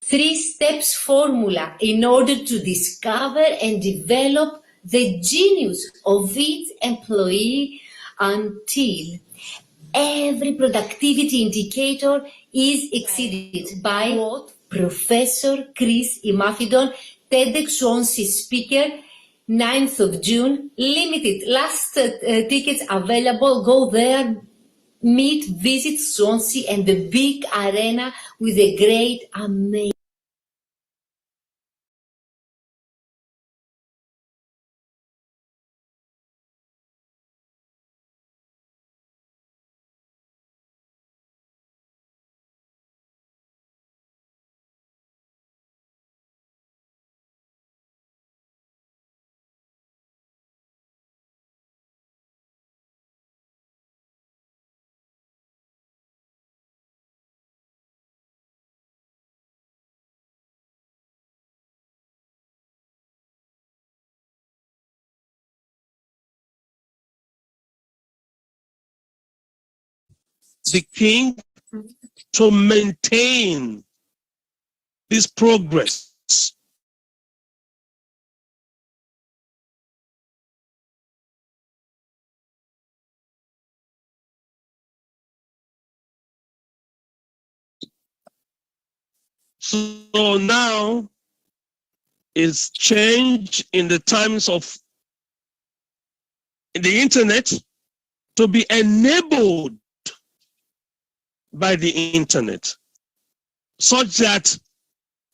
3 steps formula in order to discover and develop the genius of each employee until every productivity indicator is exceeded by what Professor Chris Imafidon, TEDx Swansea speaker, 9th of June, limited, last tickets available, go there, meet, visit Swansea and the big arena with a great, amazing. The king to maintain this progress. So now it's change in the times of the internet to be enabled by the internet, such that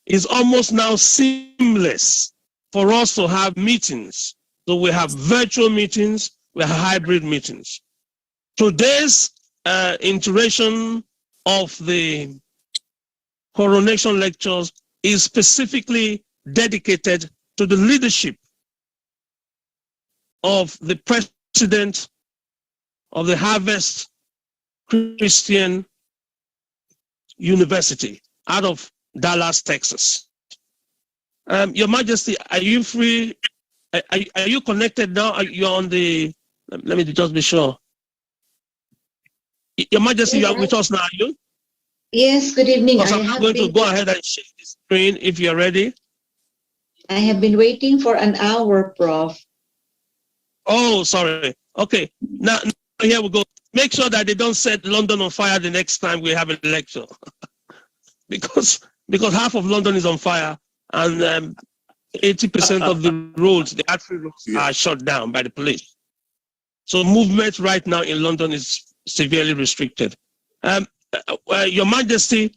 it's almost now seamless for us to have meetings. So we have virtual meetings, we have hybrid meetings. Today's iteration of the coronation lectures is specifically dedicated to the leadership of the president of the Harvest Christian University out of Dallas, Texas. Your Majesty, are you free? Are you connected now? You're on the, let me just be sure. Your Majesty, Yes, you are with us now, are you? Yes, good evening. Because I'm going to go ahead and share the screen if you're ready. I have been waiting for an hour, Prof. Oh, sorry. Okay. Now here we go. Make sure that they don't set London on fire the next time we have a lecture. because half of London is on fire and 80% of the roads, the artery roads, are shut down by the police. So movement right now in London is severely restricted. Your Majesty,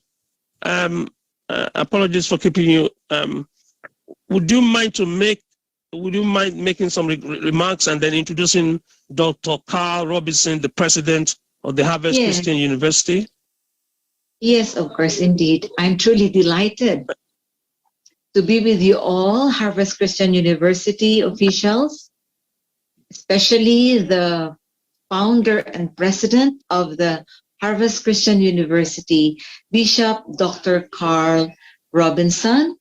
apologies for keeping you. Would you mind making some remarks and then introducing Dr. Carl Robinson, the president of the Harvest Christian University? Yes, of course, indeed. I'm truly delighted to be with you all, Harvest Christian University officials, especially the founder and president of the Harvest Christian University, Bishop Dr. Carl Robinson,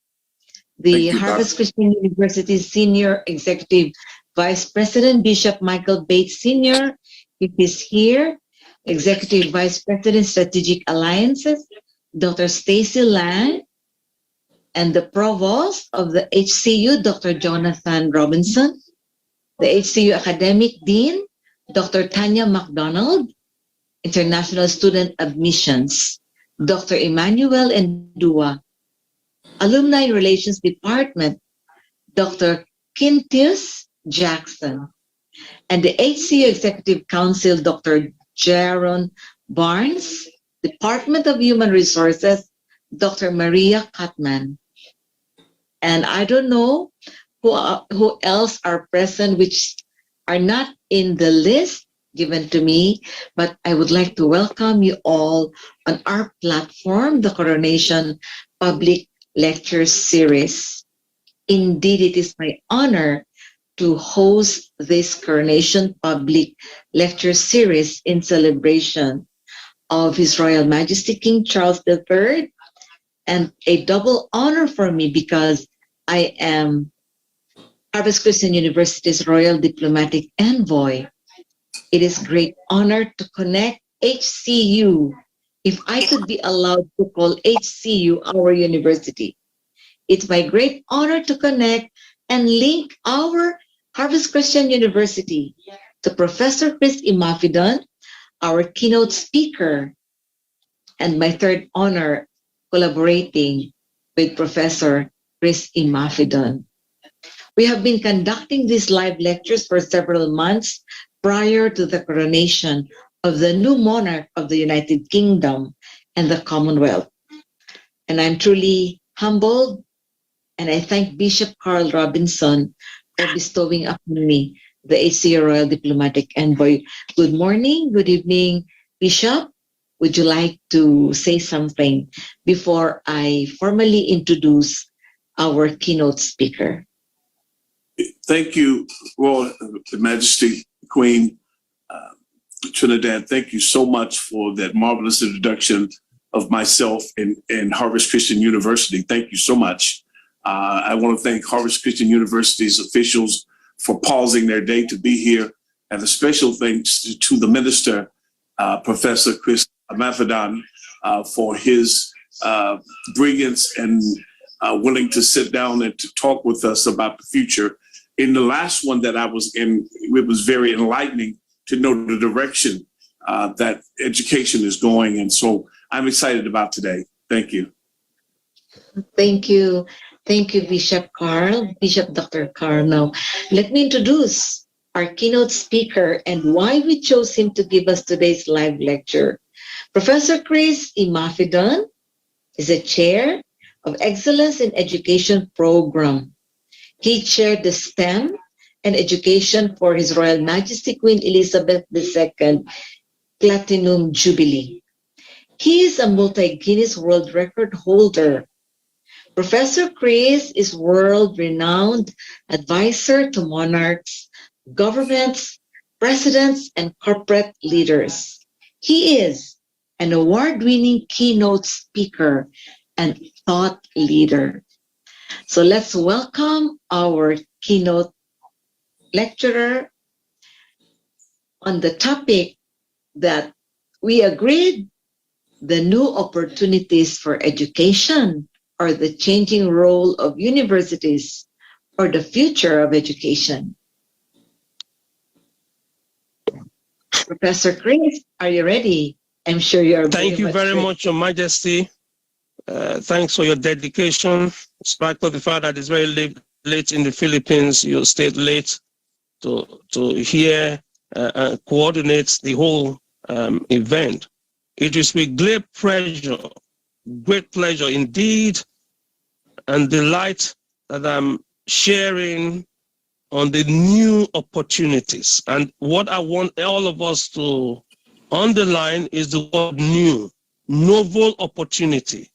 the Harvest Christian University Senior Executive Vice President, Bishop Michael Bates Sr., if he's here, Executive Vice President, Strategic Alliances, Dr. Stacy Lang, and the Provost of the HCU, Dr. Jonathan Robinson, the HCU Academic Dean, Dr. Tanya McDonald, International Student Admissions, Dr. Emmanuel Ndua, Alumni Relations Department, Dr. Quintius Jackson, and the HCU Executive Council, Dr. Jaron Barnes, Department of Human Resources, Dr. Maria Cutman. And I don't know who else are present, which are not in the list given to me, but I would like to welcome you all on our platform, the Coronation Public Lecture Series. Indeed, it is my honor to host this Coronation Public Lecture Series in celebration of His Royal Majesty King Charles III, and a double honor for me because I am Harvest Christian University's Royal Diplomatic Envoy. It is a great honor to connect HCU if I could be allowed to call HCU our university. It's my great honor to connect and link our Harvest Christian University to Professor Chris Imafidon, our keynote speaker, and my third honor collaborating with Professor Chris Imafidon. We have been conducting these live lectures for several months prior to the coronation of the new monarch of the United Kingdom and the Commonwealth. And I'm truly humbled, and I thank Bishop Carl Robinson for bestowing upon me the HCA Royal Diplomatic Envoy. Good morning, good evening, Bishop. Would you like to say something before I formally introduce our keynote speaker? Thank you, Royal Majesty Queen Trinidad. Thank you so much for that marvelous introduction of myself and Harvest Christian University. Thank you so much. I want to thank Harvest Christian University's officials for pausing their day to be here, and a special thanks to the minister, Professor Chris Imafidon, for his brilliance and willing to sit down and to talk with us about the future. In the last one that I was in, it was very enlightening to know the direction that education is going. And so I'm excited about today. Thank you. Thank you. Thank you, Bishop Carl, Bishop Dr. Carl. Now, let me introduce our keynote speaker and why we chose him to give us today's live lecture. Professor Chris Imafidon is a chair of Excellence in Education program. He chaired the STEM and Education for His Royal Majesty Queen Elizabeth II Platinum Jubilee. He is a multi-Guinness World Record holder. Professor Chris is world-renowned advisor to monarchs, governments, presidents, and corporate leaders. He is an award-winning keynote speaker and thought leader. So let's welcome our keynote lecturer on the topic that we agreed, the new opportunities for education, or the changing role of universities, or the future of education. Professor Chris, are you ready? I'm sure you're Thank you very ready. much, Your Majesty. Thanks for your dedication. Despite the fact that it's very late in the Philippines, you stayed late to hear and coordinate the whole event. It is with great pleasure indeed, and delight that I'm sharing on the new opportunities. And what I want all of us to underline is the word new, novel opportunity.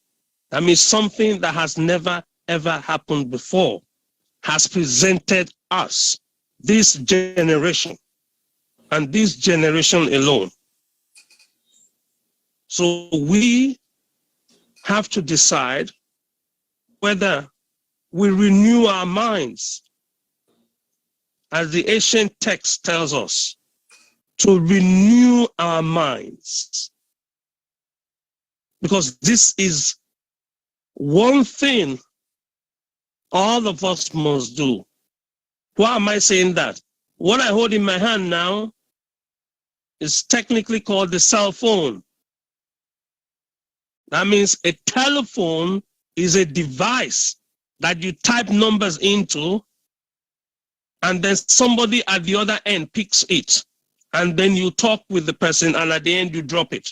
That means something that has never, ever happened before has presented us, this generation, and this generation alone. So we have to decide whether we renew our minds, as the ancient text tells us, to renew our minds. Because this is one thing all of us must do. Why am I saying that? What I hold in my hand now is technically called the cell phone. That means a telephone is a device that you type numbers into, and then somebody at the other end picks it, and then you talk with the person, and at the end you drop it.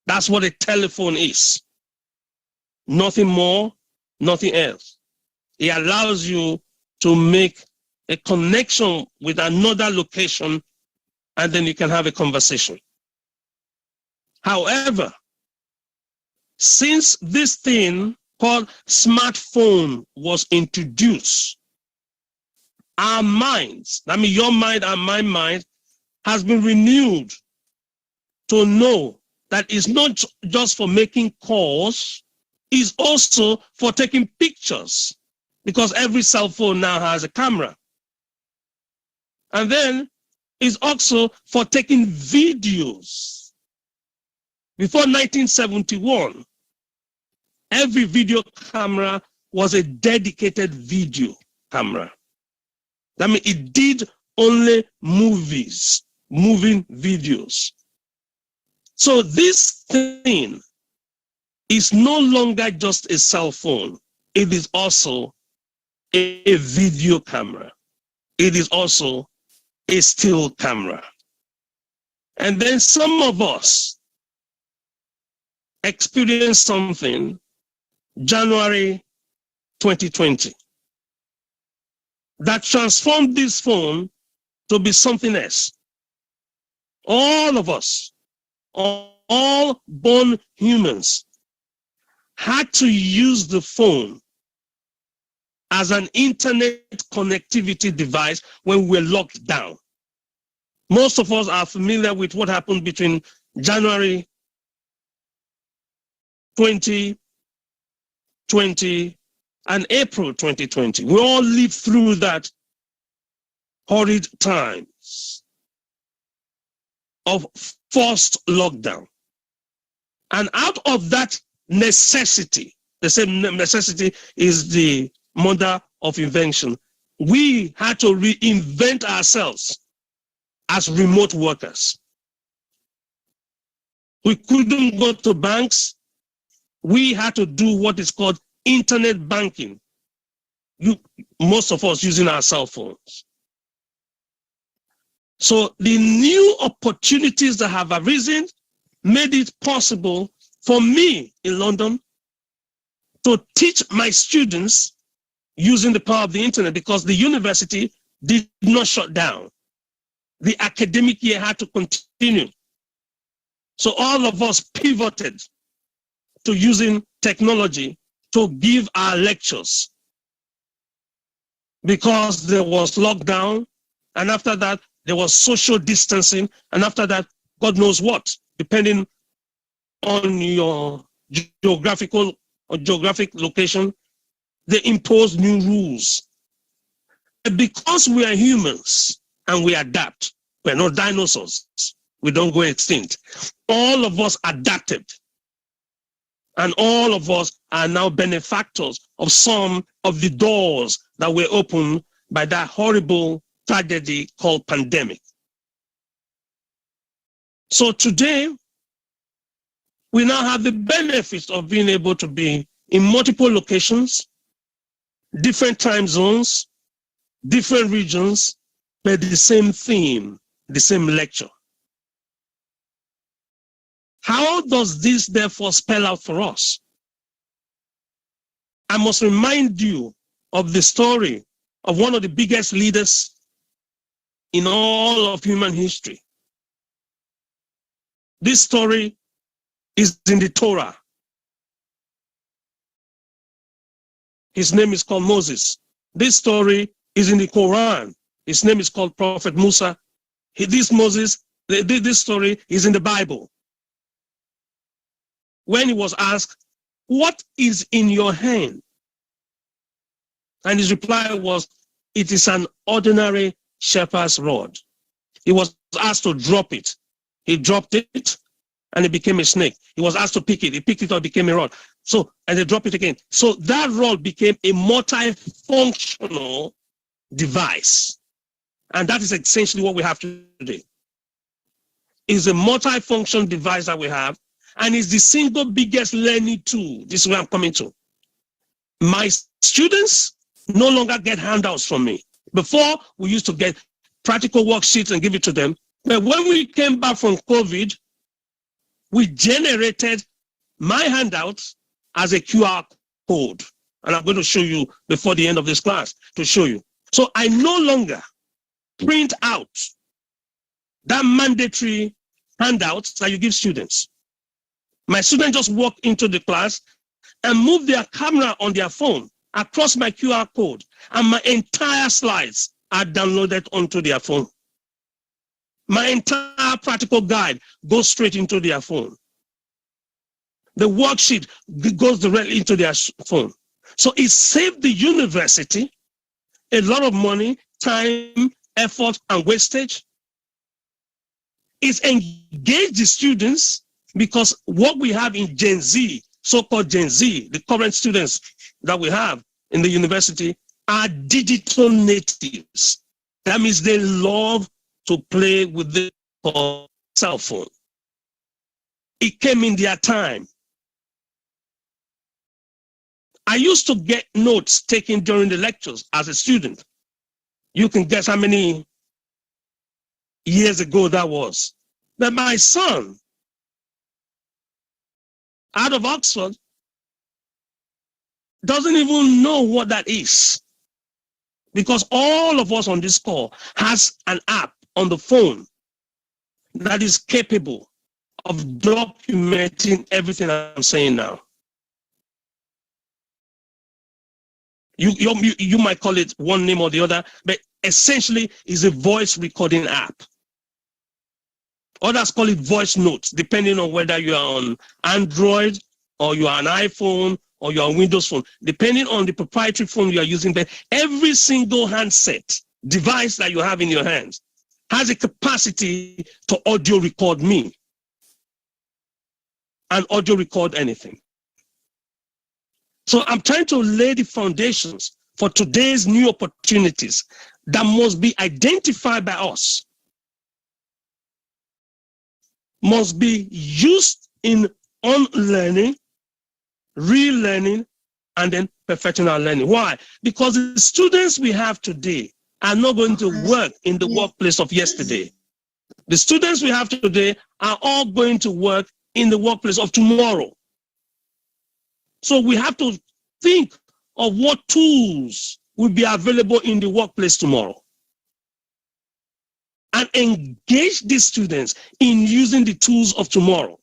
That's what a telephone is. Nothing more, nothing else. It allows you to make a connection with another location, and then you can have a conversation. However, since this thing called smartphone was introduced, our minds, I mean your mind and my mind, has been renewed to know that it's not just for making calls, it's also for taking pictures, because every cell phone now has a camera. And then it's also for taking videos. Before 1971, every video camera was a dedicated video camera. That means it did only movies, moving videos. So this thing is no longer just a cell phone. It is also a video camera. It is also a still camera. And then some of us experienced something January 2020 that transformed this phone to be something else. All of us, all born humans, had to use the phone as an internet connectivity device when we were locked down. Most of us are familiar with what happened between January 2020 and April 2020. We all lived through that horrid times of forced lockdown. And out of that necessity, the same necessity is the mother of invention, we had to reinvent ourselves as remote workers. We couldn't go to banks. We had to do what is called internet banking. Most of us using our cell phones. So the new opportunities that have arisen made it possible for me in London to teach my students using the power of the internet, because the university did not shut down. The academic year had to continue. So all of us pivoted to using technology to give our lectures, because there was lockdown, and after that there was social distancing, and after that God knows what, depending on your geographic location, they impose new rules. And because we are humans and we adapt, we're not dinosaurs, we don't go extinct. All of us adapted. And all of us are now benefactors of some of the doors that were opened by that horrible tragedy called pandemic. So today, we now have the benefits of being able to be in multiple locations, different time zones, different regions, but the same theme, the same lecture. How does this therefore spell out for us? I must remind you of the story of one of the biggest leaders in all of human history. This story is in the Torah. His name is called Moses. This story is in the Quran. His name is called Prophet Musa. This story is in the Bible. When he was asked, "What is in your hand?" And his reply was, "It is an ordinary shepherd's rod." He was asked to drop it. He dropped it, and it became a snake. He was asked to pick it. He picked it up, it became a rod. So, and they dropped it again. So that rod became a multifunctional device. And that is essentially what we have today. It's a multifunction device that we have, and it's the single biggest learning tool. This is where I'm coming to. My students no longer get handouts from me. Before, we used to get practical worksheets and give it to them. But when we came back from COVID, we generated my handouts as a QR code. And I'm going to show you before the end of this class to show you. So I no longer print out that mandatory handouts that you give students. My students just walk into the class and move their camera on their phone across my QR code, and my entire slides are downloaded onto their phone. My entire practical guide goes straight into their phone. The worksheet goes directly into their phone. So it saved the university a lot of money, time, effort, and wastage. It's engaged the students Because what we have in Gen Z, so-called Gen Z, the current students that we have in the university, are digital natives. That means they love to play with the cell phone. It came in their time. I used to get notes taken during the lectures as a student. You can guess how many years ago that was. But my son, out of Oxford, doesn't even know what that is. Because all of us on this call has an app on the phone that is capable of documenting everything I'm saying now. You might call it one name or the other, but essentially is a voice recording app. Others call it voice notes, depending on whether you are on Android or you are an iPhone or you are on Windows phone, depending on the proprietary phone you are using. But every single handset device that you have in your hands has a capacity to audio record me and audio record anything. So I'm trying to lay the foundations for today's new opportunities that must be identified by us, must be used in unlearning, relearning, and then perfecting our learning. Why? Because the students we have today are not going to work in the workplace of yesterday. The students we have today are all going to work in the workplace of tomorrow. So we have to think of what tools will be available in the workplace tomorrow and engage these students in using the tools of tomorrow.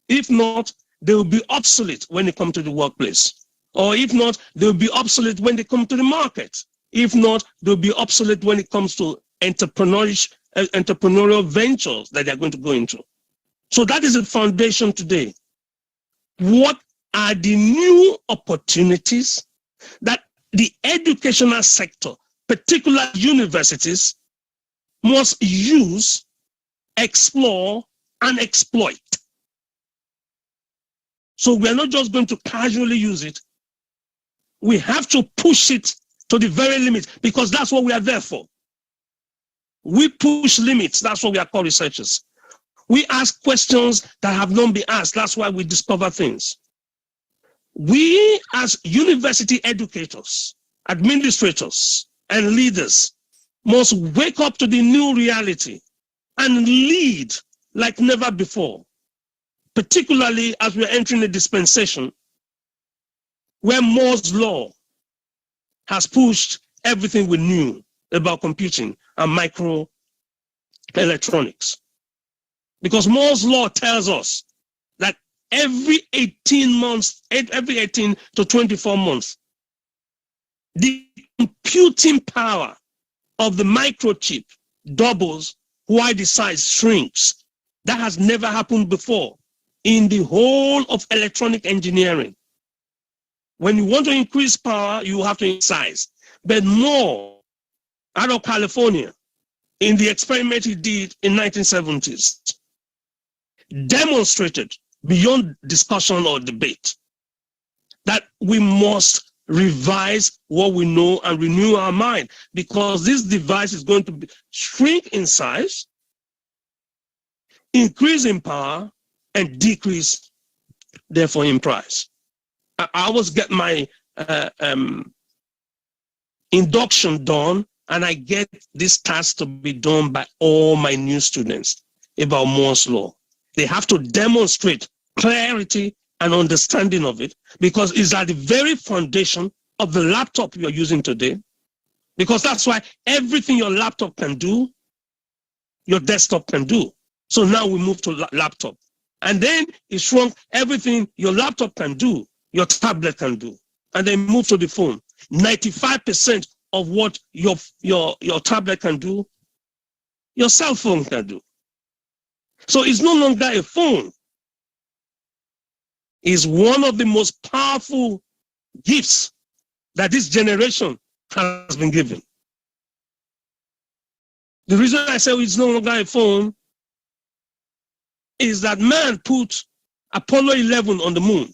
If not, they will be obsolete when they come to the workplace. Or if not, they will be obsolete when they come to the market. If not, they'll be obsolete when it comes to entrepreneurial ventures that they're going to go into. So that is the foundation today. What are the new opportunities that the educational sector, particularly universities, must use, explore, and exploit? So we're not just going to casually use it. We have to push it to the very limit, because that's what we are there for. We push limits. That's what we are called researchers. We ask questions that have not been asked. That's why we discover things. We, as university educators, administrators, and leaders, must wake up to the new reality and lead like never before, particularly as we're entering a dispensation where Moore's law has pushed everything we knew about computing and microelectronics. Because Moore's law tells us that every 18 to 24 months, the computing power of the microchip doubles while the size shrinks. That has never happened before in the whole of electronic engineering. When you want to increase power, you have to increase size. But Moore, out of California, in the experiment he did in 1970s, demonstrated beyond discussion or debate that we must revise what we know and renew our mind, because this device is going to shrink in size, increase in power, and decrease, therefore, in price. I always get my induction done, and I get this task to be done by all my new students about Moore's law. They have to demonstrate clarity and understanding of it, because it's at the very foundation of the laptop you're using today. Because that's why everything your laptop can do, your desktop can do. So now we move to laptop. And then it shrunk everything your laptop can do, your tablet can do. And then move to the phone. 95% of what your tablet can do, your cell phone can do. So it's no longer a phone. It's one of the most powerful gifts that this generation has been given. The reason I say it's no longer a phone is that man put Apollo 11 on the moon,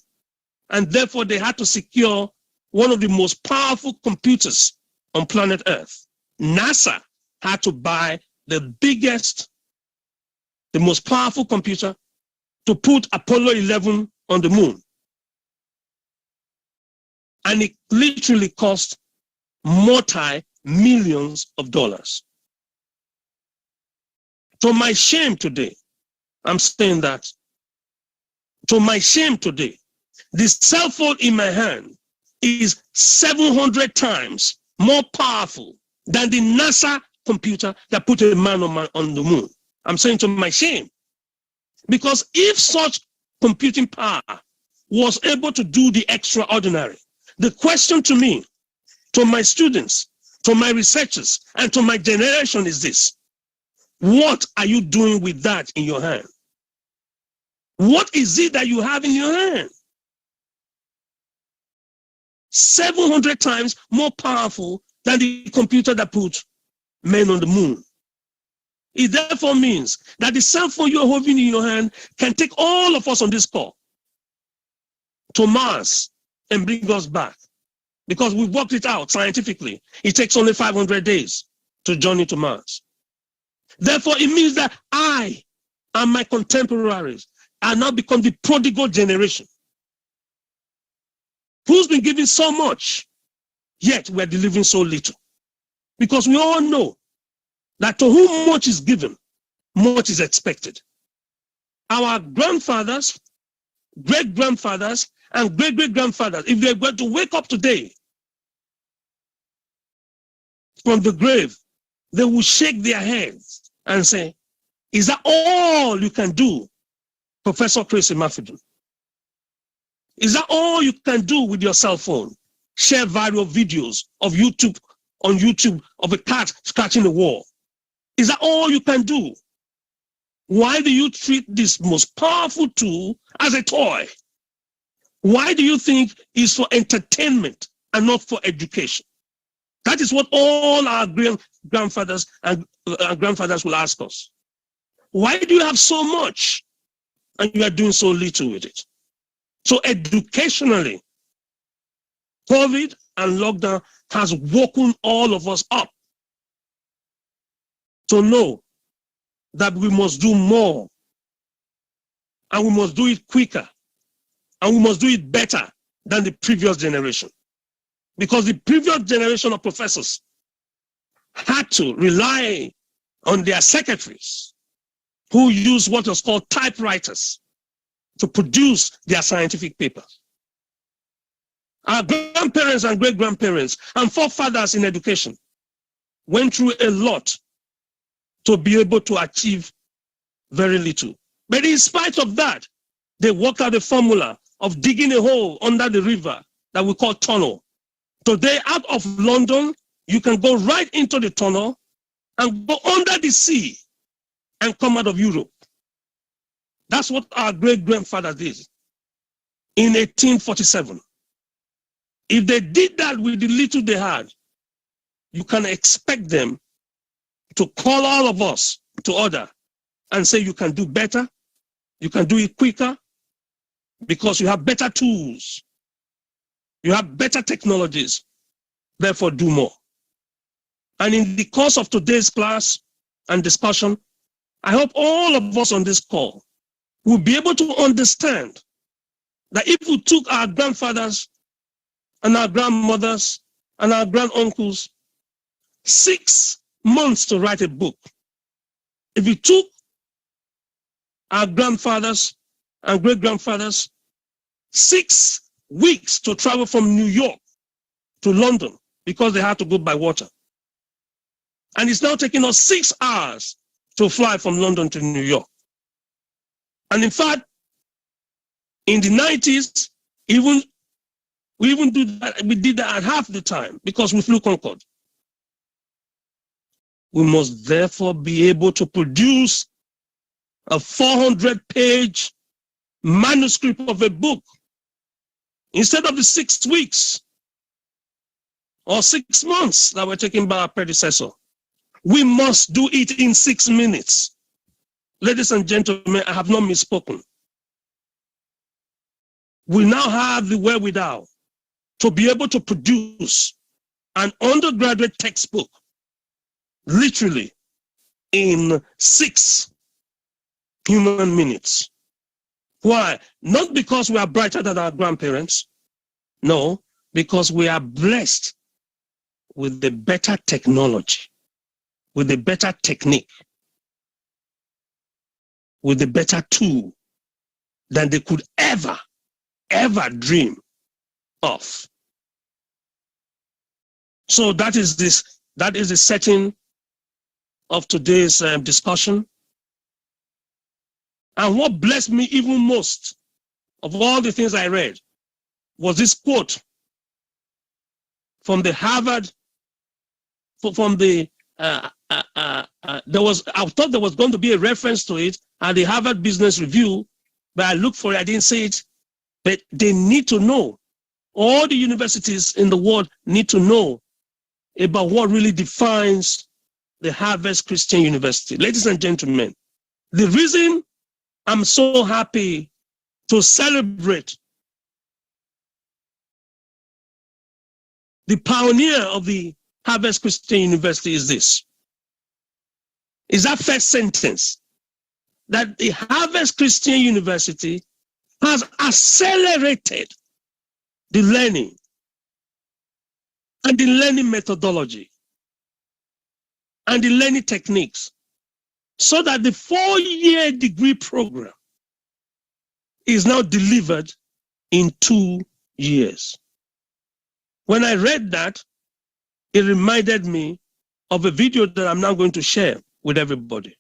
and therefore they had to secure one of the most powerful computers on planet Earth. NASA had to buy the biggest, the most powerful computer to put Apollo 11 on the moon. And it literally cost multi-millions of dollars. To my shame today, I'm saying that, to my shame today, this cell phone in my hand is 700 times more powerful than the NASA computer that put a man on the moon. I'm saying to my shame. Because if such computing power was able to do the extraordinary, the question to me, to my students, to my researchers, and to my generation is this: what are you doing with that in your hand? What is it that you have in your hand? 700 times more powerful than the computer that put men on the moon. It therefore means that the cell phone you're holding in your hand can take all of us on this call to Mars and bring us back. Because we've worked it out scientifically. It takes only 500 days to journey to Mars. Therefore, it means that I and my contemporaries are now become the prodigal generation who's been given so much, yet we're delivering so little. Because we all know that to whom much is given, much is expected. Our grandfathers, great-grandfathers, and great-great-grandfathers, if they're going to wake up today from the grave, they will shake their heads and say, is that all you can do, Professor Chris Imafidun? Is that all you can do with your cell phone? Share viral videos of YouTube, on YouTube, of a cat scratching the wall. Is that all you can do? Why do you treat this most powerful tool as a toy? Why do you think it's for entertainment and not for education? That is what all our grandfathers and grandfathers will ask us. Why do you have so much and you are doing so little with it? So educationally, COVID and lockdown has woken all of us up to know that we must do more, and we must do it quicker, and we must do it better than the previous generation. Because the previous generation of professors had to rely on their secretaries who used what was called typewriters to produce their scientific papers. Our grandparents and great-grandparents and forefathers in education went through a lot to be able to achieve very little. But in spite of that, they worked out the formula of digging a hole under the river that we call tunnel. Today, out of London, you can go right into the tunnel and go under the sea and come out of Europe. That's what our great-grandfather did in 1847. If they did that with the little they had, you can expect them to call all of us to order and say you can do better, you can do it quicker, because you have better tools, you have better technologies, therefore do more. And in the course of today's class and discussion, I hope all of us on this call will be able to understand that if we took our grandfathers and our grandmothers and our granduncles 6 months to write a book, if we took our grandfathers and great-grandfathers 6 weeks to travel from New York to London because they had to go by water, and it's now taking us 6 hours to fly from London to New York. And in fact, in the 90s, we did that at half the time because we flew Concorde. We must therefore be able to produce a 400-page manuscript of a book instead of the 6 weeks or 6 months that were taken by our predecessor. We must do it in 6 minutes. Ladies and gentlemen, I have not misspoken. We now have the wherewithal to be able to produce an undergraduate textbook literally in 6 human minutes. Why? Not because we are brighter than our grandparents. No, because we are blessed with the better technology, with the better technique, with the better tool than they could ever dream of. So that is the setting of today's discussion. And what blessed me even most of all the things I read was this quote from the Harvard, from the, I thought there was going to be a reference to it at the Harvard Business Review, but I looked for it, I didn't see it. But they need to know, all the universities in the world need to know about what really defines the Harvard Christian University. Ladies and gentlemen, the reason I'm so happy to celebrate the pioneer of the Harvard Christian University is this. Is that first sentence, that the Harvard Christian University has accelerated the learning and the learning methodology and the learning techniques, so that the 4-year degree program is now delivered in 2 years. When I read that, it reminded me of a video that I'm now going to share with everybody.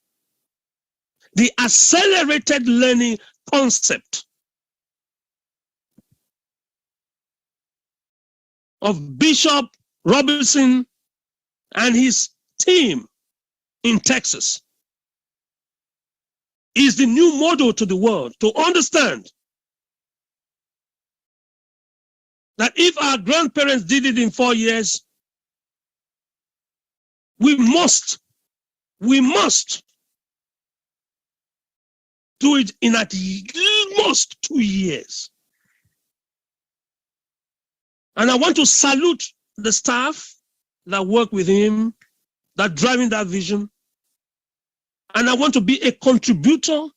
The accelerated learning concept of Bishop Robinson and his team in Texas is the new model to the world to understand that if our grandparents did it in 4 years, we must do it in at most 2 years. And I want to salute the staff that work with him, that driving that vision. And I want to be a contributor.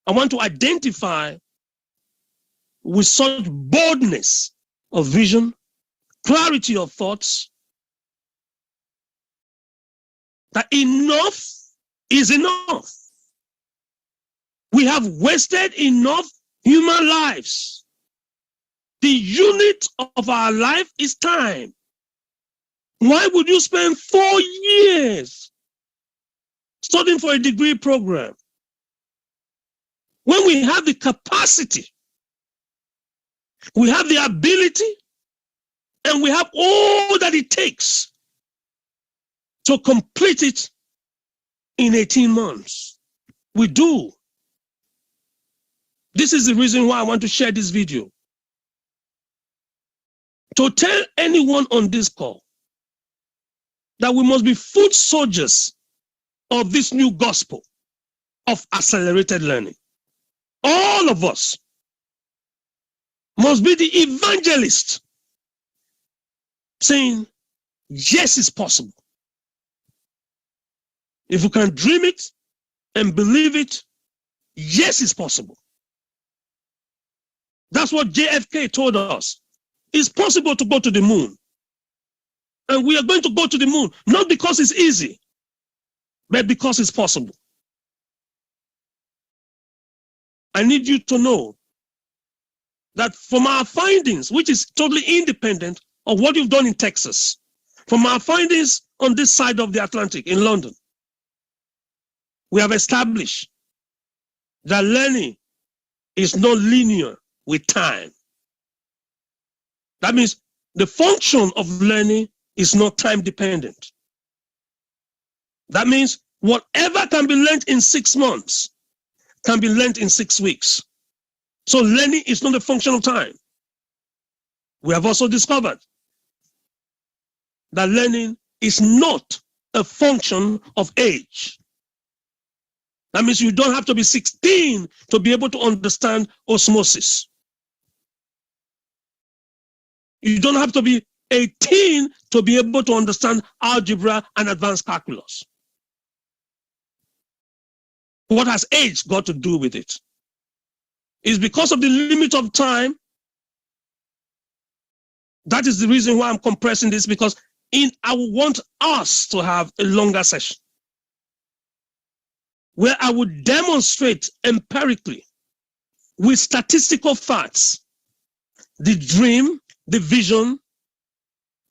I want to identify with such boldness of vision, clarity of thoughts, that enough is enough. We have wasted enough human lives. The unit of our life is time. Why would you spend 4 years studying for a degree program when we have the capacity, we have the ability, and we have all that it takes to complete it in 18 months? We do. This is the reason why I want to share this video. To tell anyone on this call that we must be foot soldiers of this new gospel of accelerated learning. All of us must be the evangelist saying, yes, it's possible. If you can dream it and believe it, yes, it's possible. That's what JFK told us. It's possible to go to the moon. And we are going to go to the moon, not because it's easy, but because it's possible. I need you to know that from our findings, which is totally independent of what you've done in Texas, from our findings on this side of the Atlantic in London, we have established that learning is not linear with time. That means the function of learning is not time dependent. That means whatever can be learned in 6 months can be learned in 6 weeks. So learning is not a function of time. We have also discovered that learning is not a function of age. That means you don't have to be 16 to be able to understand osmosis. You don't have to be 18 to be able to understand algebra and advanced calculus. What has age got to do with it? It's because of the limit of time. That is the reason why I'm compressing this, because I want us to have a longer session where I would demonstrate empirically with statistical facts the dream, the vision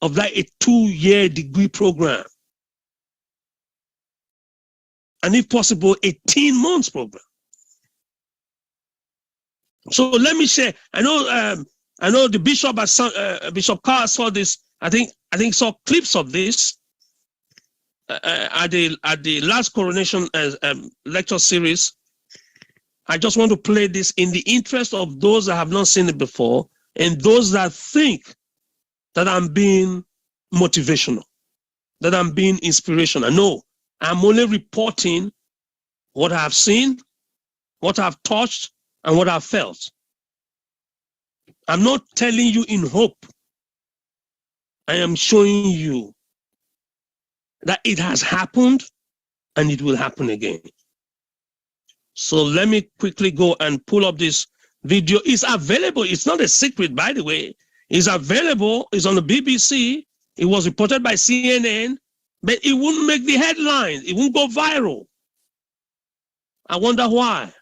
of that a 2-year degree program. And if possible, 18 months program. So let me share. I know the bishop, Bishop Carr saw this. I think saw clips of this at the last coronation lecture series. I just want to play this in the interest of those that have not seen it before and those that think that I'm being motivational, that I'm being inspirational. No, I'm only reporting what I've seen, what I've touched, and what I've felt. I'm not telling you in hope. I am showing you that it has happened and it will happen again. So let me quickly go and pull up this video. It's available. It's not a secret, by the way. It's available. It's on the BBC. It was reported by CNN, but it wouldn't make the headlines. It won't go viral. I wonder why.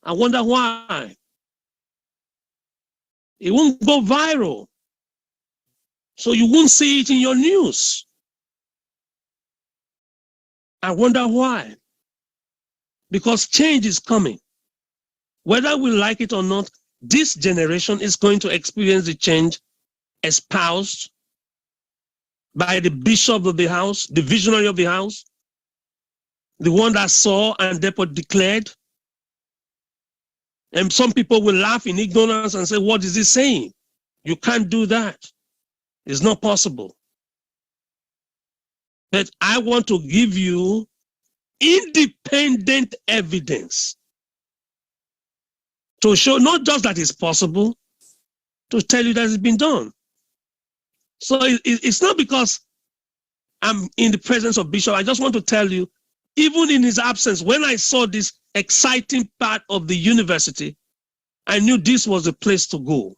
I wonder why. It won't go viral. So you won't see it in your news. I wonder why. Because change is coming. Whether we like it or not, this generation is going to experience the change espoused by the bishop of the house, the visionary of the house, the one that saw and therefore declared. And some people will laugh in ignorance and say, what is he saying? You can't do that. It's not possible. But I want to give you independent evidence to show not just that it's possible, to tell you that it's been done. So it's not because I'm in the presence of Bishop. I just want to tell you, even in his absence, when I saw this exciting part of the university, I knew this was the place to go.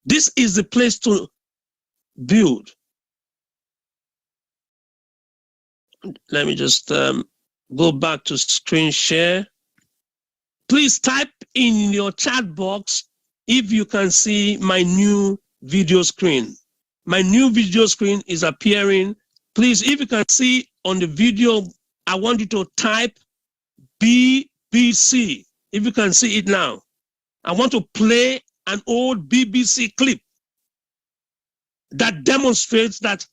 This is the place to build. Let me just go back to screen share. Please type in your chat box if you can see my new video screen. My new video screen is appearing. Please, if you can see on the video, I want you to type BBC. If you can see it now. I want to play an old BBC clip that demonstrates that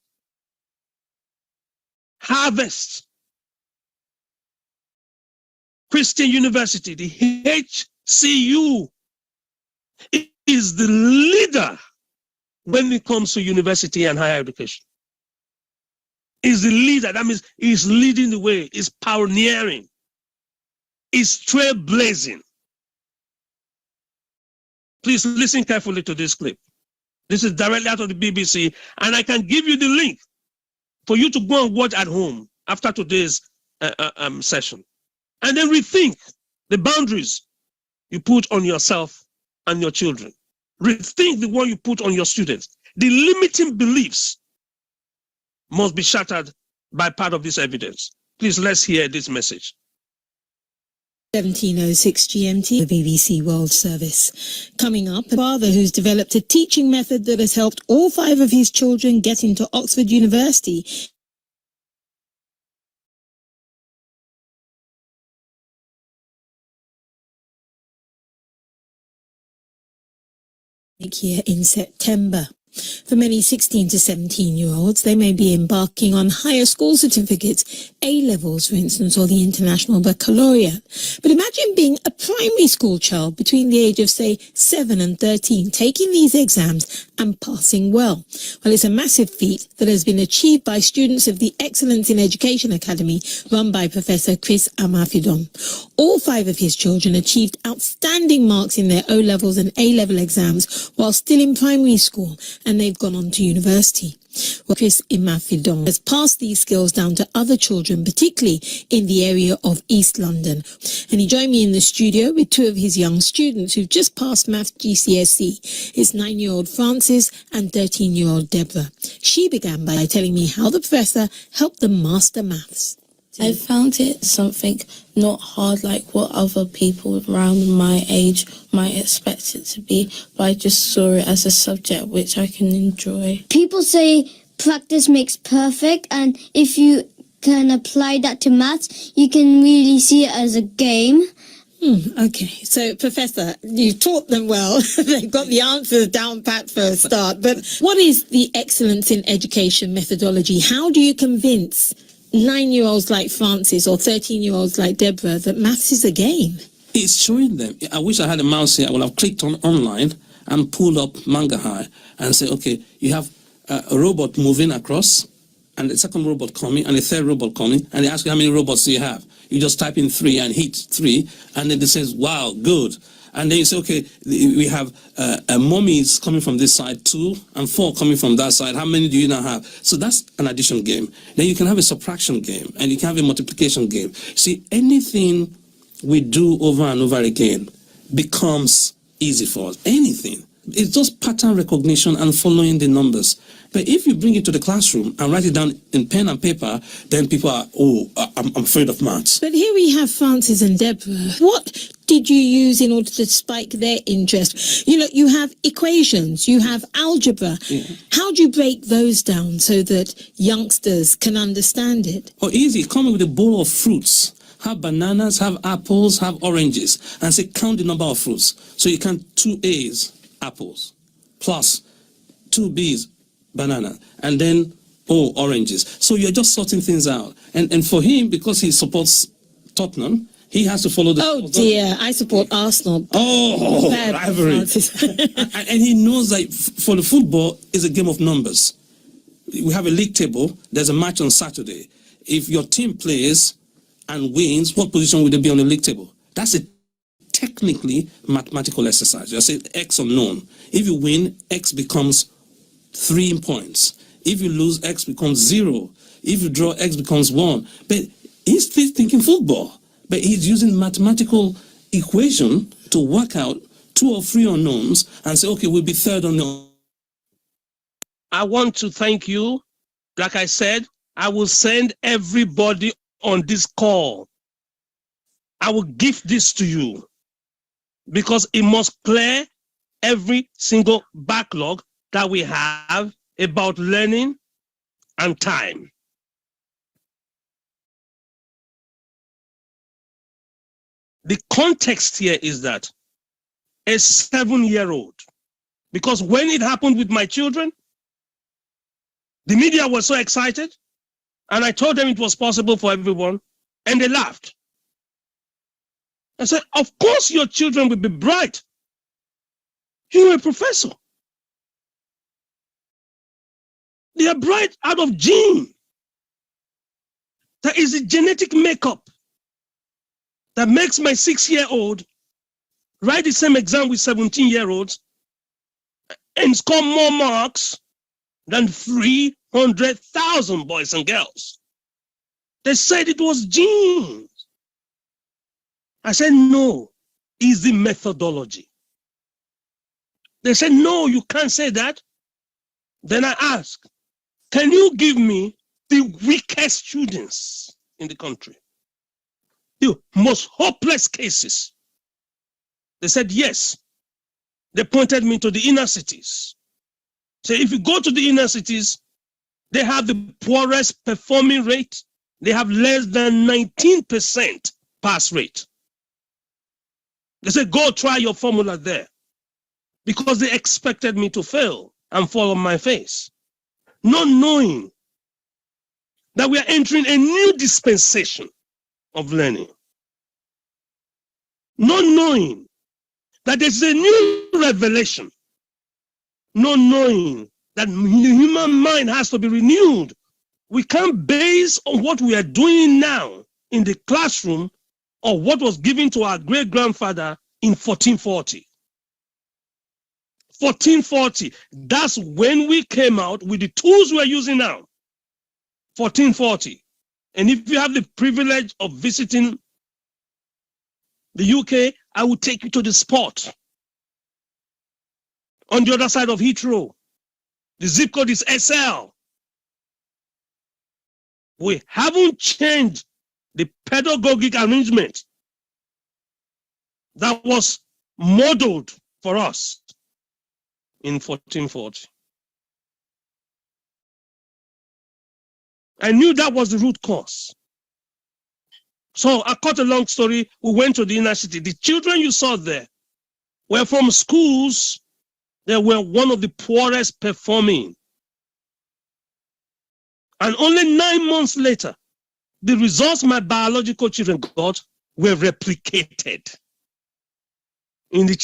Harvest Christian University, the HCU, is the leader when it comes to university and higher education. Is the leader. That means he's leading the way, is pioneering, is trailblazing. Please listen carefully to this clip. This is directly out of the BBC, and I can give you the link for you to go and watch at home after today's session. And then rethink the boundaries you put on yourself and your children. Rethink the one you put on your students. The limiting beliefs must be shattered by part of this evidence. Please, let's hear this message. 1706 GMT, the BBC World Service. Coming up, a father who's developed a teaching method that has helped all 5 of his children get into Oxford University. Here in September. For many 16 to 17-year-olds, they may be embarking on higher school certificates, A-levels, for instance, or the International Baccalaureate. But imagine being a primary school child between the age of, say, 7 and 13, taking these exams and passing well. Well, it's a massive feat that has been achieved by students of the Excellence in Education Academy, run by Professor Chris Amafidon. All 5 of his children achieved outstanding marks in their O-levels and A-level exams while still in primary school, and they've gone on to university. Well, Chris Imafidon has passed these skills down to other children, particularly in the area of East London. And he joined me in the studio with 2 of his young students who've just passed Maths GCSE. It's 9-year-old Francis and 13-year-old Deborah. She began by telling me how the professor helped them master maths. I found it something not hard like what other people around my age might expect it to be, but I just saw it as a subject which I can enjoy. People say practice makes perfect, and if you can apply that to maths, you can really see it as a game. Okay, so Professor, you taught them well. They've got the answers down pat for a start. But what is the Excellence in Education methodology? How do you convince 9-year-olds like Francis or 13-year-olds like Deborah that maths is a game? It's showing them. I wish I had a mouse here. I would have clicked on online and pulled up Manga High and say, okay, you have a robot moving across, and the second robot coming, and the third robot coming, and they ask you how many robots do you have. You just type in 3 and hit 3, and then it says, wow, good. And then you say, okay, we have mummies coming from this side, 2, and 4 coming from that side. How many do you now have? So that's an addition game. Then you can have a subtraction game, and you can have a multiplication game. See, anything we do over and over again becomes easy for us. Anything. It's just pattern recognition and following the numbers. But if you bring it to the classroom and write it down in pen and paper, then people are, I'm afraid of maths. But here we have Francis and Deborah. What did you use in order to spike their interest? You know, you have equations, you have algebra. Yeah. How do you break those down so that youngsters can understand it? Oh, easy. Come with a bowl of fruits. Have bananas, have apples, have oranges, and say count the number of fruits. So you count 2 A's, apples, plus 2 B's, banana, and then oranges. So you're just sorting things out. And for him, because he supports Tottenham, he has to follow the... Oh dear, I support Arsenal. Oh, rivalry. And he knows that for the football, it's a game of numbers. We have a league table. There's a match on Saturday. If your team plays and wins, what position would they be on the league table? That's a technically mathematical exercise. You say X unknown. If you win, X becomes 3 points. If you lose, X becomes 0. If you draw, X becomes 1. But he's still thinking football. But he's using mathematical equation to work out 2 or 3 unknowns and say, okay, we'll be third on the... I want to thank you. Like I said, I will send everybody on this call. I will give this to you because it must clear every single backlog that we have about learning and time. The context here is that a 7-year-old, because when it happened with my children, the media was so excited, and I told them it was possible for everyone, and they laughed. I said, of course your children will be bright. You're a professor. They are bright out of gene. There is a genetic makeup that makes my 6-year-old write the same exam with 17-year-olds and score more marks than 300,000 boys and girls. They said it was genes. I said, no, it's the methodology. They said, no, you can't say that. Then I asked, can you give me the weakest students in the country? The most hopeless cases? They said, yes. They pointed me to the inner cities. So if you go to the inner cities, they have the poorest performing rate. They have less than 19% pass rate. They said, go try your formula there, because they expected me to fail. and fall on my face, not knowing that we are entering a new dispensation of learning, not knowing that there's a new revelation, not knowing that the human mind has to be renewed. We can't base on what we are doing now in the classroom or what was given to our great-grandfather in 1440. 1440, that's when we came out with the tools we're using now. 1440. And if you have the privilege of visiting the UK, I will take you to the spot on the other side of Heathrow. The zip code is SL. We haven't changed the pedagogic arrangement that was modeled for us in 1440. I knew that was the root cause. So I cut a long story. We went to the inner city. The children you saw there were from schools that were one of the poorest performing. And only 9 months later, the results my biological children got were replicated in the